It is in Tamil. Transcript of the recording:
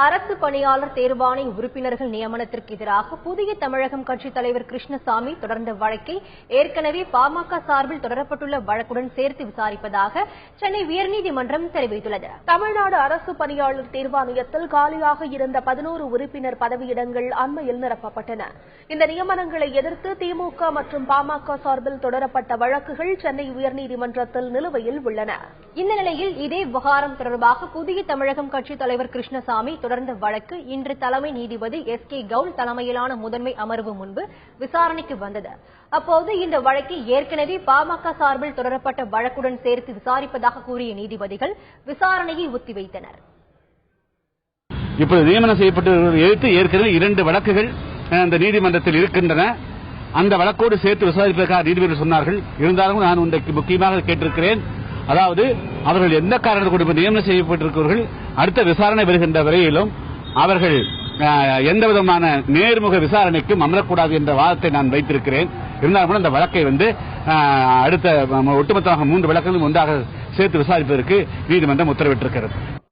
அரசு பணியாளர் தேர்வாணை உறுப்பினர்கள் நியமனத்திற்கு எதிராக புதிய தமிழகம் கட்சித் தலைவர் கிருஷ்ணசாமி தொடர்ந்த வழக்கை ஏற்கனவே பாமக சார்பில் தொடரப்பட்டுள்ள வழக்குடன் சேர்த்து விசாரிப்பதாக சென்னை உயர்நீதிமன்றம் தெரிவித்துள்ளது. தமிழ்நாடு அரசு பணியாளர் தேர்வாணையத்தில் காலியாக இருந்த 11 உறுப்பினர் பதவியிடங்கள் அண்மையில் நிரப்பப்பட்டன. இந்த நியமனங்களை எதிர்த்து திமுக மற்றும் பாமக சார்பில் தொடரப்பட்ட வழக்குகள் சென்னை உயர்நீதிமன்றத்தில் நிலுவையில் உள்ளன. இந்த நிலையில் இதே விவகாரம் தொடர்பாக புதிய தமிழகம் கட்சித் தலைவர் கிருஷ்ணசாமி தொடர்ந்த வழக்கு இன்று தலைமை நீதிபதி எஸ்.கே. கவுல் தலைமையிலான முதன்மை அமர்வு முன்பு விசாரணைக்கு வந்தது. அப்போது இந்த வழக்கை ஏற்கனவே பாமக சார்பில் தொடரப்பட்ட வழக்குடன் சேர்த்து விசாரிப்பதாக கூறிய நீதிபதிகள் விசாரணையை ஒத்திவைத்தனர். இப்போது நியமனம் செய்யப்பட்டவர்கள் எதிர்த்து ஏற்கனவே 2 வழக்குகள் அந்த நீதிமன்றத்தில் இருக்கின்றன. அந்த வழக்கோடு சேர்த்து விசாரிப்பதற்காக நீதிபதிகள் சொன்னார்கள். இருந்தாலும் நான் இன்றைக்கு முக்கியமாக கேட்டிருக்கிறேன். அதாவது அவர்கள் எந்த காரணத்தை கொண்டு நியமனம் செய்யப்பட்டிருக்கிறார்கள், அடுத்த விசாரணை வருகின்ற வரையிலும் அவர்கள் எந்தவிதமான நேர்முக விசாரணைக்கும் அமரக்கூடாது என்ற வாதத்தை நான் வைத்திருக்கிறேன். இருந்தாலும் கூட அந்த வழக்கை அடுத்த ஒட்டுமொத்தமாக 3 வழக்குகளும் ஒன்றாக சேர்த்து விசாரிப்பதற்கு நீதிமன்றம் உத்தரவிட்டிருக்கிறது.